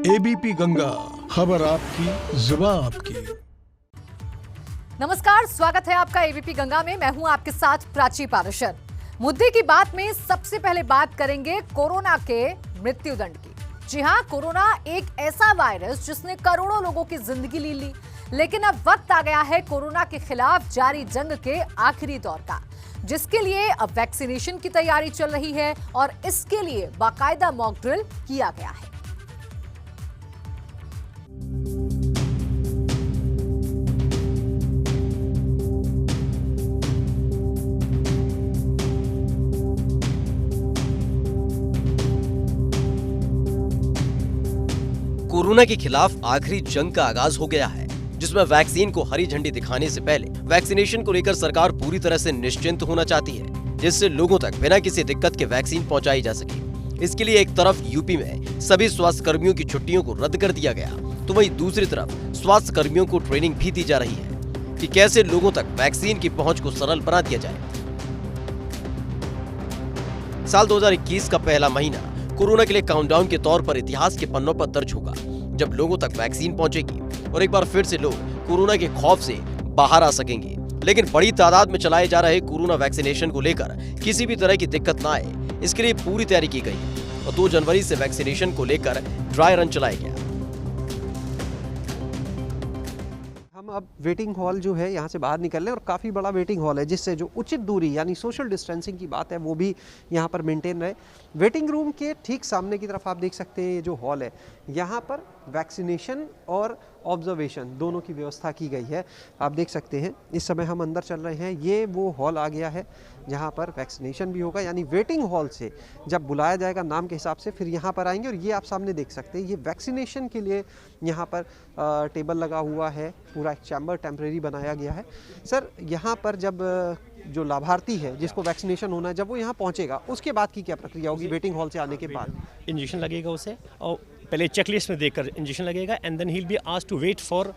ABP Ganga, खबर आपकी, जुबान आपकी। नमस्कार, स्वागत है आपका एबीपी गंगा में। मैं हूं आपके साथ प्राची पाराशर। मुद्दे की बात में सबसे पहले बात करेंगे कोरोना के मृत्युदंड की। जी हां, कोरोना एक ऐसा वायरस जिसने करोड़ों लोगों की जिंदगी ले ली, लेकिन अब वक्त आ गया है कोरोना के खिलाफ जारी जंग के आखिरी दौर का, जिसके लिए अब वैक्सीनेशन की तैयारी चल रही है और इसके लिए बाकायदा मॉक ड्रिल किया गया है। कोरोना के खिलाफ आखिरी जंग का आगाज हो गया है, जिसमें वैक्सीन को हरी झंडी दिखाने से पहले वैक्सीनेशन को लेकर सरकार पूरी तरह से निश्चिंत होना चाहती है, जिससे लोगों तक बिना किसी दिक्कत के वैक्सीन पहुंचाई जा सके। इसके लिए एक तरफ यूपी में सभी स्वास्थ्य कर्मियों की छुट्टियों को रद्द कर दिया गया, तो वहीं दूसरी तरफ स्वास्थ्य कर्मियों को ट्रेनिंग भी दी जा रही है कि कैसे लोगों तक वैक्सीन की पहुंच को सरल बना दिया जाए। साल 2021 का पहला महीना कोरोना के लिए काउंटडाउन के तौर पर इतिहास के पन्नों पर दर्ज होगा, जब लोगों तक वैक्सीन पहुंचेगी और एक बार फिर से लोग कोरोना के खौफ से बाहर आ सकेंगे। लेकिन बड़ी तादाद में चलाए जा रहे कोरोना वैक्सीनेशन को लेकर किसी भी तरह की दिक्कत ना आए, इसके लिए पूरी तैयारी की गई है और 2 जनवरी से वैक्सीनेशन को लेकर ड्राई रन चलाया गया। अब वेटिंग हॉल जो है यहाँ से बाहर निकल रहे हैं और काफ़ी बड़ा वेटिंग हॉल है, जिससे जो उचित दूरी यानी सोशल डिस्टेंसिंग की बात है वो भी यहाँ पर मेंटेन रहे। वेटिंग रूम के ठीक सामने की तरफ आप देख सकते हैं ये जो हॉल है, यहाँ पर वैक्सीनेशन और ऑब्जर्वेशन दोनों की व्यवस्था की गई है। आप देख सकते हैं इस समय हम अंदर चल रहे हैं, ये वो हॉल आ गया है जहाँ पर वैक्सीनेशन भी होगा, यानी वेटिंग हॉल से जब बुलाया जाएगा नाम के हिसाब से फिर यहाँ पर आएंगे। और ये आप सामने देख सकते हैं ये वैक्सीनेशन के लिए यहाँ पर टेबल लगा हुआ है, पूरा एक चैम्बर टेम्परेरी बनाया गया है। सर, यहाँ पर जब जो लाभार्थी है जिसको वैक्सीनेशन होना है, जब वो यहाँ पहुँचेगा उसके बाद की क्या प्रक्रिया होगी? वेटिंग हॉल से आने के बाद इंजेक्शन लगेगा उसे, और पहले चेकलिस्ट में देखकर इंजेक्शन लगेगा and then he will be asked to wait for,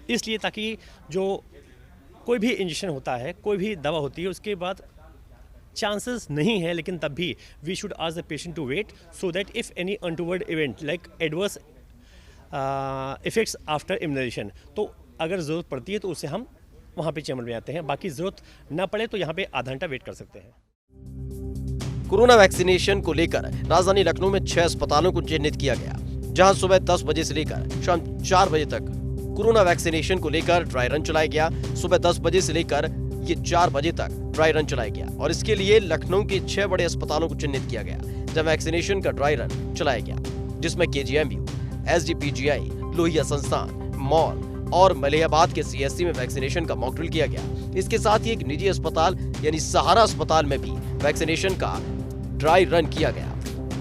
इसलिए ताकि जो कोई भी इंजेक्शन होता है, कोई भी दवा होती है, उसके बाद चांसेस नहीं है, लेकिन तब भी we should ask the patient to wait so that if any untoward event like adverse effects after immunization, तो अगर ज़रूरत पड़ती है तो उसे हम वहाँ पे चैम्बर में आते हैं, बाकी ज़रूरत ना पड़े तो यहाँ पे आधा घंटा वेट कर सकते हैं। कोरोना वैक्सीनेशन को लेकर राजधानी लखनऊ में 6 अस्पतालों को चिन्हित किया गया, जहां सुबह 10 बजे से लेकर शाम 4 बजे तक कोरोना वैक्सीनेशन को लेकर ड्राई रन चलाया गया। सुबह 10 बजे से लेकर ये 4 बजे तक ड्राई रन चलाया गया और इसके लिए लखनऊ के 6 बड़े अस्पतालों को चिन्हित किया गया, जब वैक्सीनेशन का ड्राई रन चलाया गया, जिसमें केजीएमयू, एसजीपीजीआई, लोहिया संस्थान, मॉल और मलियाबाद के सीएससी में वैक्सीनेशन का मॉक ड्रिल किया गया। इसके साथ ही एक निजी अस्पताल यानी सहारा अस्पताल में भी वैक्सीनेशन का ड्राई रन किया गया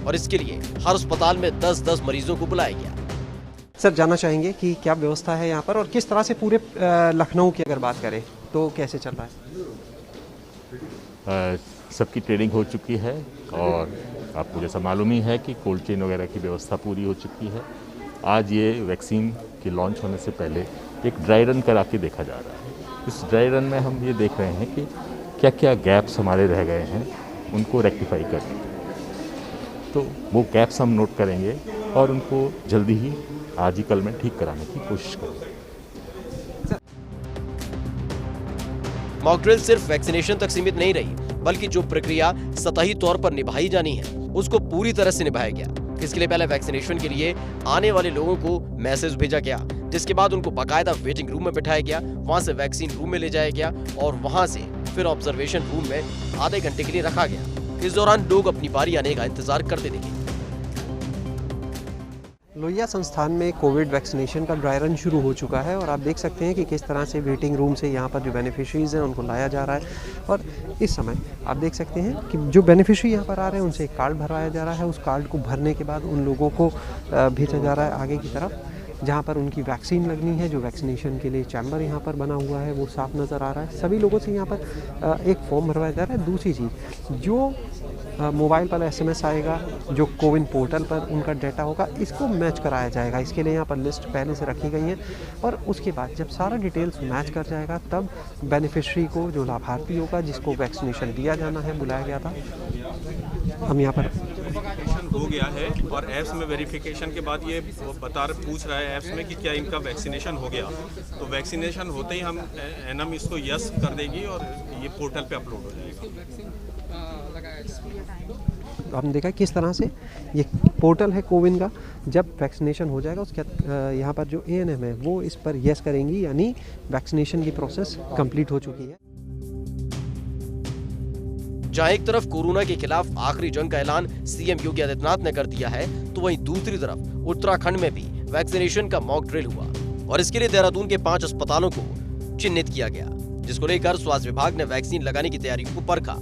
और इसके लिए हर अस्पताल में 10-10 मरीजों को बुलाया गया। सर, जानना चाहेंगे कि क्या व्यवस्था है यहाँ पर और किस तरह से पूरे लखनऊ की अगर बात करें तो कैसे चल रहा है? सबकी ट्रेनिंग हो चुकी है और आपको जैसा मालूम ही है कि कोल्ड चेन वगैरह की व्यवस्था पूरी हो चुकी है। आज ये वैक्सीन के लॉन्च होने से पहले एक ड्राई रन करा के देखा जा रहा है। इस ड्राई रन में हम ये देख रहे हैं कि क्या क्या गैप्स हमारे रह गए हैं, उनको रेक्टिफाई करने, तो वो गैप्स हम नोट करेंगे और उनको जल्दी ही आज ही कल में ठीक कराने की कोशिश करेंगे। मॉक ड्रिल सिर्फ वैक्सीनेशन तक सीमित नहीं रही, बल्कि जो प्रक्रिया सतही तौर पर निभाई जानी है उसको पूरी तरह से निभाया गया। इसके लिए पहले वैक्सीनेशन के लिए आने वाले लोगों को मैसेज भेजा गया, जिसके बाद उनको बाकायदा वेटिंग रूम में बिठाया गया, वहां से वैक्सीन रूम में ले जाया गया और वहां से फिर ऑब्जर्वेशन रूम में आधे घंटे के लिए रखा गया। इस दौरान लोग अपनी बारी आने का इंतजार करते दिखे। लोहिया संस्थान में कोविड वैक्सीनेशन का ड्राई रन शुरू हो चुका है और आप देख सकते हैं कि किस तरह से वेटिंग रूम से यहाँ पर जो बेनिफिशरीज हैं उनको लाया जा रहा है। और इस समय आप देख सकते हैं कि जो बेनिफिशरी यहाँ पर आ रहे हैं उनसे एक कार्ड भरवाया जा रहा है। उस कार्ड को भरने के बाद उन लोगों को भेजा जा रहा है आगे की तरफ, जहाँ पर उनकी वैक्सीन लगनी है। जो वैक्सीनेशन के लिए चैम्बर यहाँ पर बना हुआ है वो साफ नज़र आ रहा है। सभी लोगों से यहाँ पर एक फॉर्म भरवाया जा रहा है। दूसरी चीज़, जो मोबाइल पर एसएमएस आएगा, जो कोविन पोर्टल पर उनका डाटा होगा, इसको मैच कराया जाएगा। इसके लिए यहाँ पर लिस्ट पहले से रखी गई है और उसके बाद जब सारा डिटेल्स मैच कर जाएगा तब बेनिफिशरी को, जो लाभार्थी होगा जिसको वैक्सीनेशन दिया जाना है, बुलाया गया था। हम यहाँ पर हो गया है और ऐप्स में वेरिफिकेशन के बाद ये पूछ रहा है ऐप्स में कि क्या इनका वैक्सीनेशन हो गया। तो वैक्सीनेशन होते ही हम एनएम इसको यस कर देगी और ये पोर्टल पे अपलोड हो जाएगा। तो आपने देखा किस तरह से ये पोर्टल है कोविन का, जब वैक्सीनेशन हो जाएगा उसके बाद यहाँ पर जो एएनएम है वो इस पर यस करेंगी, यानी वैक्सीनेशन की प्रोसेस कंप्लीट हो चुकी है। जहां एक तरफ कोरोना के खिलाफ आखिरी जंग का ऐलान सीएम योगी आदित्यनाथ ने कर दिया है, तो वहीं दूसरी तरफ उत्तराखंड में भी वैक्सीनेशन का मॉक ड्रिल हुआ और इसके लिए देहरादून के 5 अस्पतालों को चिन्हित किया गया, जिसको लेकर स्वास्थ्य विभाग ने वैक्सीन लगाने की तैयारियों को परखा।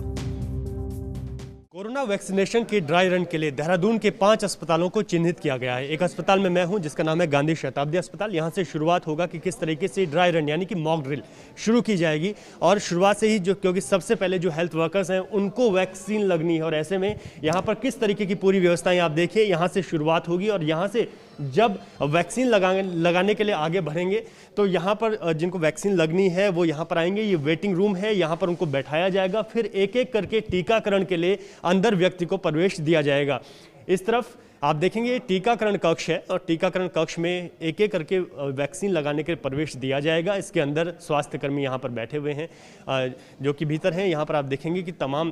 कोरोना वैक्सीनेशन के ड्राई रन के लिए देहरादून के 5 अस्पतालों को चिन्हित किया गया है। एक अस्पताल में मैं हूं जिसका नाम है गांधी शताब्दी अस्पताल। यहां से शुरुआत होगा कि किस तरीके से ड्राई रन यानी कि मॉक ड्रिल शुरू की जाएगी और शुरुआत से ही क्योंकि सबसे पहले जो हेल्थ वर्कर्स हैं उनको वैक्सीन लगनी है और ऐसे में यहां पर किस तरीके की पूरी व्यवस्थाएं आप देखिए, यहां से शुरुआत होगी और यहां से जब वैक्सीन लगाने के लिए आगे बढ़ेंगे तो यहाँ पर जिनको वैक्सीन लगनी है वो यहाँ पर आएंगे। ये वेटिंग रूम है, यहाँ पर उनको बैठाया जाएगा, फिर एक एक करके टीकाकरण के लिए अंदर व्यक्ति को प्रवेश दिया जाएगा। इस तरफ आप देखेंगे ये टीकाकरण कक्ष है और टीकाकरण कक्ष में एक एक करके वैक्सीन लगाने के लिए प्रवेश दिया जाएगा। इसके अंदर स्वास्थ्यकर्मी यहाँ पर बैठे हुए हैं जो कि भीतर हैं। यहाँ पर आप देखेंगे कि तमाम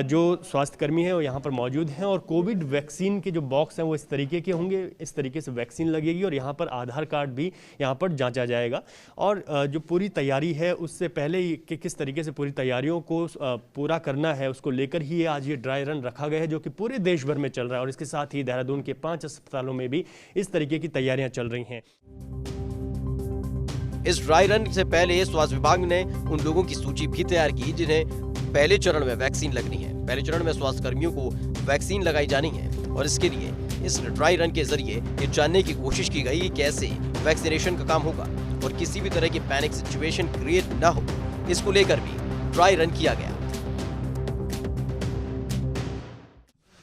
जो स्वास्थ्यकर्मी हैं वो यहाँ पर मौजूद हैं और कोविड वैक्सीन के जो बॉक्स हैं वो इस तरीके के होंगे, इस तरीके से वैक्सीन लगेगी और यहाँ पर आधार कार्ड भी यहाँ पर जांचा जाएगा। और जो पूरी तैयारी है उससे पहले कि किस तरीके से पूरी तैयारियों को पूरा करना है उसको लेकर ही आज ये ड्राई रन रखा गया है जो कि पूरे देश भर में चल रहा है और इसके साथ ही देहरादून के 5 अस्पतालों में भी इस तरीके की तैयारियां चल रही हैं। इस ड्राई रन से पहले स्वास्थ्य विभाग ने उन लोगों की सूची भी तैयार की जिन्हें पहले चरण में वैक्सीन लगनी है। पहले चरण में स्वास्थ्य कर्मियों को वैक्सीन लगाई जानी है और इसके लिए इस ड्राई रन के जरिए ये जानने की कोशिश की गई कि कैसे वैक्सीनेशन का काम होगा और किसी भी तरह की पैनिक सिचुएशन क्रिएट न हो, इसको लेकर भी ड्राई रन किया गया।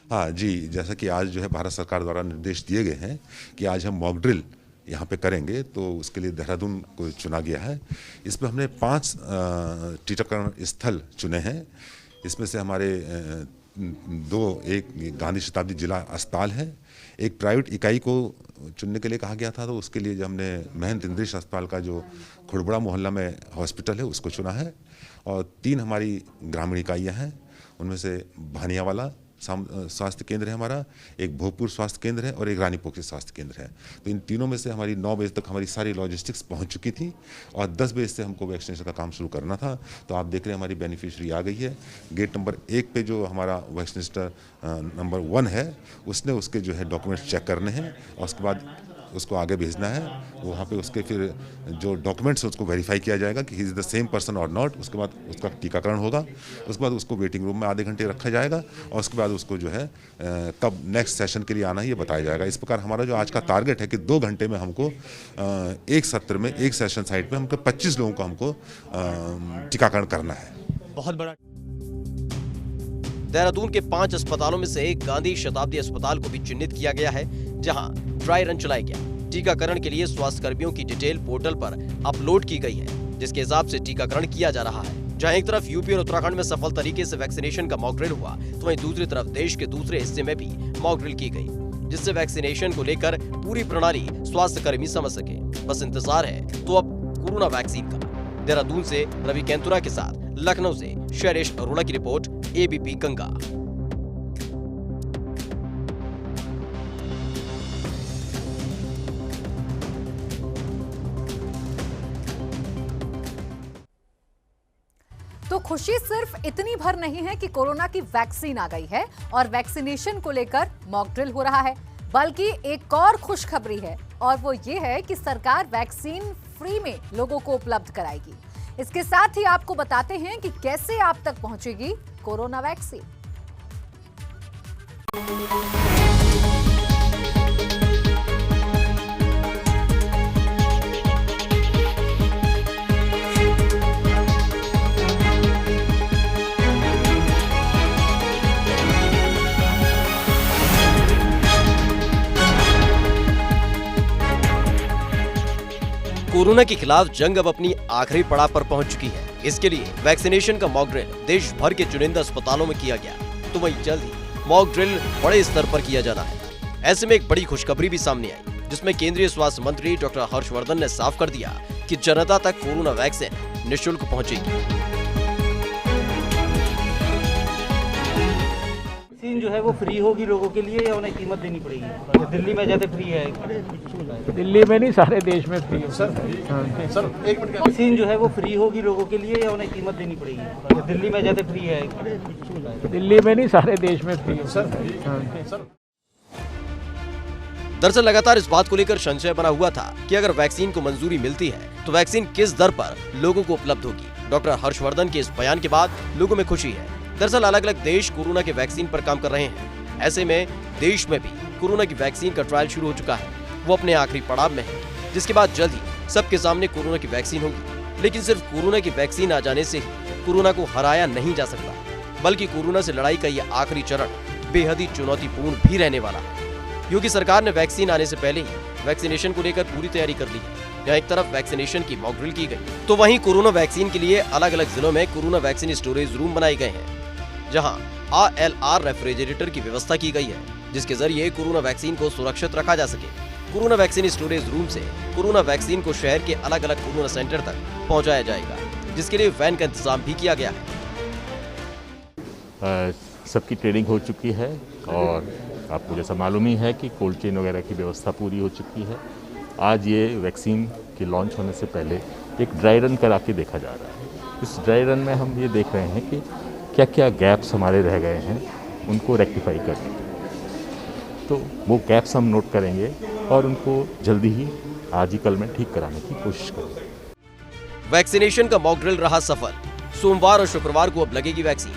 हाँ जी, जैसा कि आज जो है भारत सरकार द्वारा निर्देश दिए गए हैं कि आज हम मॉक ड्रिल यहाँ पे करेंगे, तो उसके लिए देहरादून को चुना गया है। इसमें हमने 5 टीकाकरण स्थल चुने हैं। इसमें से हमारे 2, एक गांधी शताब्दी जिला अस्पताल है, एक प्राइवेट इकाई को चुनने के लिए कहा गया था, तो उसके लिए जो हमने महंत इंद्रेश अस्पताल का जो खुड़बड़ा मोहल्ला में हॉस्पिटल है उसको चुना है और 3 हमारी ग्रामीण इकाइयाँ हैं, उनमें से भानियावाला स्वास्थ्य केंद्र है हमारा, एक भोजपुर स्वास्थ्य केंद्र है और एक रानी पोखरी स्वास्थ्य केंद्र है। तो इन तीनों में से हमारी 9 बजे तक हमारी सारी लॉजिस्टिक्स पहुंच चुकी थी और 10 बजे से हमको वैक्सीनेशन का काम शुरू करना था। तो आप देख रहे हैं हमारी बेनिफिशियरी आ गई है। गेट नंबर 1 पे जो हमारा वैक्सीनेटर नंबर 1 है उसने उसके जो है डॉक्यूमेंट्स चेक करने हैं और उसके बाद उसको आगे भेजना है। वहाँ पे उसके फिर जो डॉक्यूमेंट्स है उसको वेरीफाई किया जाएगा कि he is the same person और नॉट। उसके बाद उसका टीकाकरण होगा, उसके बाद उसको वेटिंग रूम में आधे घंटे रखा जाएगा और उसके बाद उसको जो है कब नेक्स्ट सेशन के लिए आना है ये बताया जाएगा। इस प्रकार हमारा जो आज का टारगेट है कि 2 घंटे में हमको एक सत्र में, एक सेशन साइट में हमको 25 लोगों को हमको टीकाकरण करना है। बहुत बड़ा देहरादून के 5 अस्पतालों में से एक गांधी शताब्दी अस्पताल को भी चिन्हित किया गया है जहां ड्राई रन चलाया गया। टीकाकरण के लिए स्वास्थ्य कर्मियों की डिटेल पोर्टल पर अपलोड की गई है जिसके हिसाब से टीकाकरण किया जा रहा है। जहां एक तरफ यूपी और उत्तराखंड में सफल तरीके से वैक्सीनेशन का मॉक ड्रिल हुआ तो वहीं दूसरी तरफ देश के दूसरे हिस्से में भी मॉक ड्रिल की गई जिससे वैक्सीनेशन को लेकर पूरी प्रणाली स्वास्थ्य कर्मी समझ सके। बस इंतजार है तो अब कोरोना वैक्सीन का। देहरादून से रवि केंतुरा के साथ लखनऊ से शैलेश अरोड़ा की रिपोर्ट, एबीपी गंगा। तो खुशी सिर्फ इतनी भर नहीं है कि कोरोना की वैक्सीन आ गई है और वैक्सीनेशन को लेकर मॉक ड्रिल हो रहा है, बल्कि एक और खुशखबरी है और वो ये है कि सरकार वैक्सीन फ्री में लोगों को उपलब्ध कराएगी। इसके साथ ही आपको बताते हैं कि कैसे आप तक पहुंचेगी कोरोना वैक्सीन। कोरोना के खिलाफ जंग अब अपनी आखिरी पड़ाव पर पहुंच चुकी है। इसके लिए वैक्सीनेशन का मॉक ड्रिल देश भर के चुनिंदा अस्पतालों में किया गया, तो वहीं जल्द ही मॉक ड्रिल बड़े स्तर पर किया जाना है। ऐसे में एक बड़ी खुशखबरी भी सामने आई, जिसमें केंद्रीय स्वास्थ्य मंत्री डॉक्टर हर्षवर्धन ने साफ कर दिया कि जनता तक कोरोना वैक्सीन निःशुल्क पहुंचेगी। वैक्सीन जो है वो फ्री होगी लोगों के लिए या उन्हें कीमत देनी पड़ेगी? दिल्ली में ज्यादा फ्री है, दिल्ली में नहीं सारे देश में फ्री है सर। एक मिनट। वैक्सीन जो है वो फ्री होगी लोगों के लिए या उन्हें कीमत देनी पड़ेगी? दिल्ली में ज्यादा फ्री है, दिल्ली में नहीं सारे देश में फ्री है सर। दरअसल लगातार इस बात को लेकर संशय बना हुआ था कि अगर वैक्सीन को मंजूरी मिलती है तो वैक्सीन किस दर पर लोगों को उपलब्ध होगी। डॉक्टर हर्षवर्धन के इस बयान के बाद लोगों में खुशी है। दरअसल अलग अलग देश कोरोना के वैक्सीन पर काम कर रहे हैं। ऐसे में देश में भी कोरोना की वैक्सीन का ट्रायल शुरू हो चुका है। वो अपने आखिरी पड़ाव में है, जिसके बाद जल्द ही सबके सामने कोरोना की वैक्सीन होगी। लेकिन सिर्फ कोरोना की वैक्सीन आ जाने से ही कोरोना को हराया नहीं जा सकता, बल्कि कोरोना से लड़ाई का ये आखिरी चरण बेहद ही चुनौतीपूर्ण भी रहने वाला है। क्योंकि सरकार ने वैक्सीन आने से पहले ही वैक्सीनेशन को लेकर पूरी तैयारी कर ली है। जहाँ एक तरफ वैक्सीनेशन की मॉक ड्रिल की गई, तो वहीं कोरोना वैक्सीन के लिए अलग अलग जिलों में कोरोना वैक्सीन स्टोरेज रूम बनाए गए हैं, जहाँ ALR रेफ्रिजरेटर की व्यवस्था की गई है, जिसके जरिए कोरोना वैक्सीन को सुरक्षित रखा जा सके। कोरोना वैक्सीन स्टोरेज रूम से कोरोना वैक्सीन को शहर के अलग अलग कोरोना सेंटर तक पहुँचाया जाएगा, जिसके लिए वैन का इंतजाम भी किया गया है। सबकी ट्रेनिंग हो चुकी है और आपको जैसा मालूम ही है कि कोल्ड चेन वगैरह की व्यवस्था पूरी हो चुकी है। आज ये वैक्सीन के लॉन्च होने से पहले एक ड्राई रन करा के देखा जा रहा है। इस ड्राई रन में हम ये देख रहे हैं कि क्या क्या गैप्स हमारे रह गए हैं, उनको रेक्टिफाई करने के। तो वो गैप्स हम नोट करेंगे और उनको जल्दी ही आज ही कल में ठीक कराने की कोशिश करेंगे। वैक्सीनेशन का मॉक ड्रिल रहा सफल। सोमवार और शुक्रवार को अब लगेगी वैक्सीन।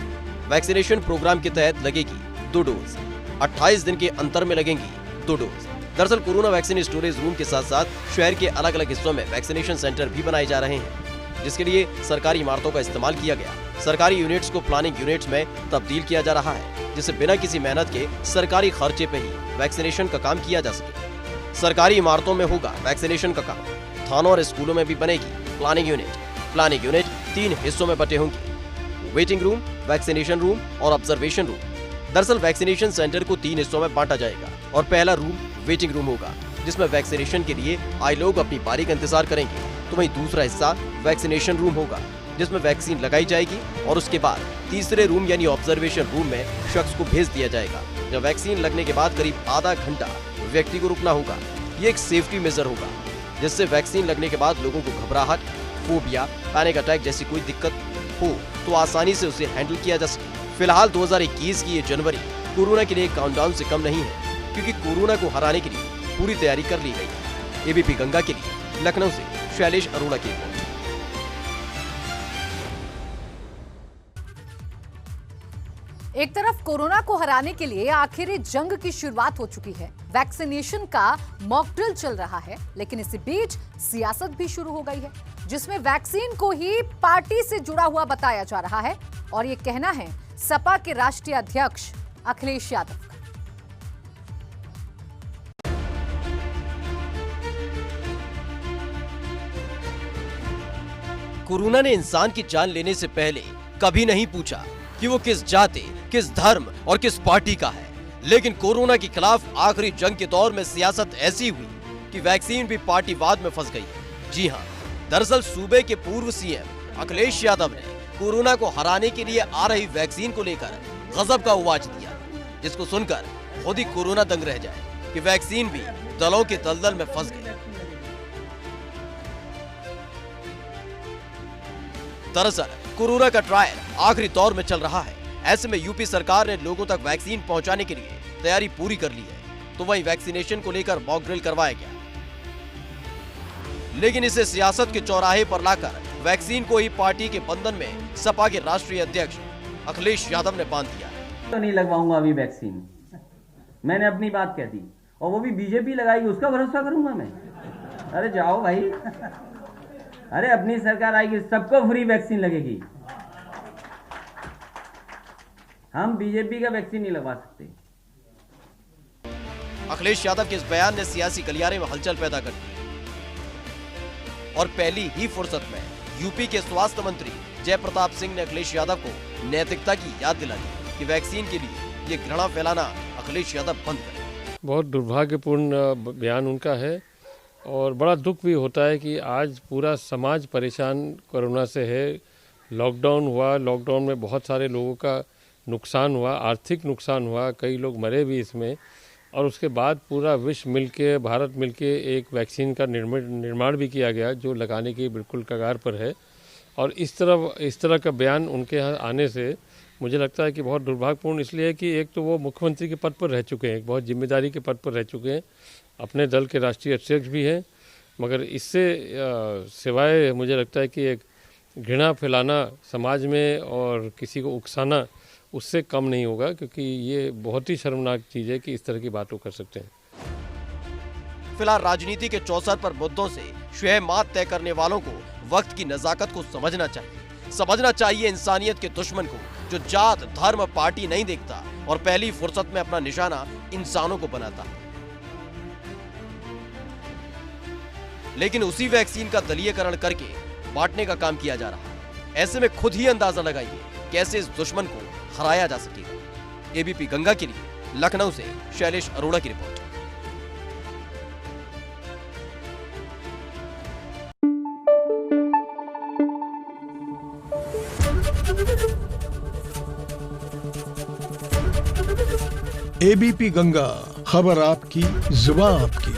वैक्सीनेशन प्रोग्राम के तहत लगेगी 2 डोज। 28 दिन के अंतर में लगेंगी 2 डोज। दरअसल कोरोना वैक्सीन स्टोरेज रूम के साथ साथ शहर के अलग अलग हिस्सों में वैक्सीनेशन सेंटर भी बनाए जा रहे हैं, जिसके लिए सरकारी इमारतों का इस्तेमाल किया गया। सरकारी यूनिट्स को प्लानिंग यूनिट्स में तब्दील किया जा रहा है, जिससे बिना किसी मेहनत के सरकारी खर्चे पे ही वैक्सीनेशन का काम किया जा सके। सरकारी इमारतों में होगा वैक्सीनेशन का काम। थानों और स्कूलों में भी बनेगी प्लानिंग यूनिट। प्लानिंग यूनिट 3 हिस्सों में बटे होंगे, वेटिंग रूम, वैक्सीनेशन रूम और ऑब्जर्वेशन रूम। दरअसल वैक्सीनेशन सेंटर को 3 हिस्सों में बांटा जाएगा और पहला रूम वेटिंग रूम होगा, जिसमें वैक्सीनेशन के लिए आए लोग अपनी बारी का इंतजार करेंगे। तो वहीं दूसरा हिस्सा वैक्सीनेशन रूम होगा, जिसमें वैक्सीन लगाई जाएगी और उसके बाद तीसरे रूम यानी ऑब्जर्वेशन रूम में शख्स को भेज दिया जाएगा। जब वैक्सीन लगने के बाद करीब आधा घंटा व्यक्ति को रुकना होगा। ये एक सेफ्टी मेजर होगा, जिससे वैक्सीन लगने के बाद लोगों को घबराहट, फोबिया, पैनिक अटैक जैसी कोई दिक्कत हो तो आसानी से उसे हैंडल किया जा सके। फिलहाल 2021 की ये जनवरी कोरोना के लिए काउंटडाउन से कम नहीं है, क्योंकि कोरोना को हराने के लिए पूरी तैयारी कर ली गई है। एबीपी गंगा के लिए लखनऊ से शैलेश अरोड़ा की रिपोर्ट। एक तरफ कोरोना को हराने के लिए आखिर जंग की शुरुआत हो चुकी है, वैक्सीनेशन का मॉक ड्रिल चल रहा है, लेकिन इसी बीच सियासत भी शुरू हो गई है, जिसमें वैक्सीन को ही पार्टी से जुड़ा हुआ बताया जा रहा है। और ये कहना है सपा के राष्ट्रीय अध्यक्ष अखिलेश यादव का। कोरोना ने इंसान की जान लेने से पहले कभी नहीं पूछा कि वो किस जाति, किस धर्म और किस पार्टी का है। लेकिन कोरोना के खिलाफ आखिरी जंग के दौर में सियासत ऐसी हुई कि वैक्सीन भी पार्टीवाद में फंस गई। जी हाँ, दरअसल सूबे के पूर्व सीएम अखिलेश यादव ने कोरोना को हराने के लिए आ रही वैक्सीन को लेकर गजब का उवाच दिया, जिसको सुनकर खुद ही कोरोना दंग रह जाए कि वैक्सीन भी दलों के दलदल में फंस गई। दरअसल कोरोना का ट्रायल आखिरी दौर में चल रहा है। ऐसे में यूपी सरकार ने लोगों तक वैक्सीन पहुंचाने के लिए तैयारी पूरी कर ली है, तो वहीं वैक्सीनेशन को लेकर मॉक ड्रिल करवाया गया। लेकिन इसे सियासत के चौराहे पर लाकर वैक्सीन को ही पार्टी के बंधन में सपा के राष्ट्रीय अध्यक्ष अखिलेश यादव ने बांध दिया। तो नहीं लगवाऊंगा अभी वैक्सीन, मैंने अपनी बात कह दी, और वो भी बीजेपी लगाएगी उसका भरोसा करूंगा मैं? अरे जाओ भाई, अरे अपनी सरकार आएगी, सबको फ्री वैक्सीन लगेगी। हम बीजेपी का वैक्सीन नहीं लगवा सकते। अखिलेश यादव के इस बयान ने सियासी गलियारे में हलचल पैदा कर दी और पहली ही फुर्सत में यूपी के स्वास्थ्य मंत्री जय प्रताप सिंह ने अखिलेश यादव को नैतिकता की याद दिलाई कि वैक्सीन के लिए ये घृणा फैलाना अखिलेश यादव बंद करें। बहुत दुर्भाग्यपूर्ण बयान उनका है और बड़ा दुख भी होता है कि आज पूरा समाज परेशान कोरोना से है। लॉकडाउन हुआ, लॉकडाउन में बहुत सारे लोगों का नुकसान हुआ, आर्थिक नुकसान हुआ, कई लोग मरे भी इसमें, और उसके बाद पूरा विश्व मिलके, भारत मिलके एक वैक्सीन का निर्माण भी किया गया जो लगाने की बिल्कुल कगार पर है। और इस तरह का बयान उनके यहाँ आने से मुझे लगता है कि बहुत दुर्भाग्यपूर्ण इसलिए है कि एक तो वो मुख्यमंत्री के पद पर रह चुके हैं, एक बहुत जिम्मेदारी के पद पर रह चुके हैं, अपने दल के राष्ट्रीय अध्यक्ष भी हैं, मगर इससे सिवाय मुझे लगता है कि एक घृणा फैलाना समाज में और किसी को उकसाना उससे कम नहीं होगा, क्योंकि ये बहुत ही शर्मनाक चीज़ है कि इस तरह की बात वो कर सकते हैं। फिलहाल राजनीति के चौसर पर मुद्दों से शह मात तय करने वालों को वक्त की नजाकत को समझना चाहिए इंसानियत के दुश्मन को, जो जात धर्म पार्टी नहीं देखता और पहली फुर्सत में अपना निशाना इंसानों को बनाता। लेकिन उसी वैक्सीन का दलीयकरण करके बांटने का काम किया जा रहा है। ऐसे में खुद ही अंदाजा लगाइए कैसे इस दुश्मन को हराया जा सकेगा। एबीपी गंगा के लिए लखनऊ से शैलेश अरोड़ा की रिपोर्ट। एबीपी गंगा, खबर आपकी, जुबान आपकी।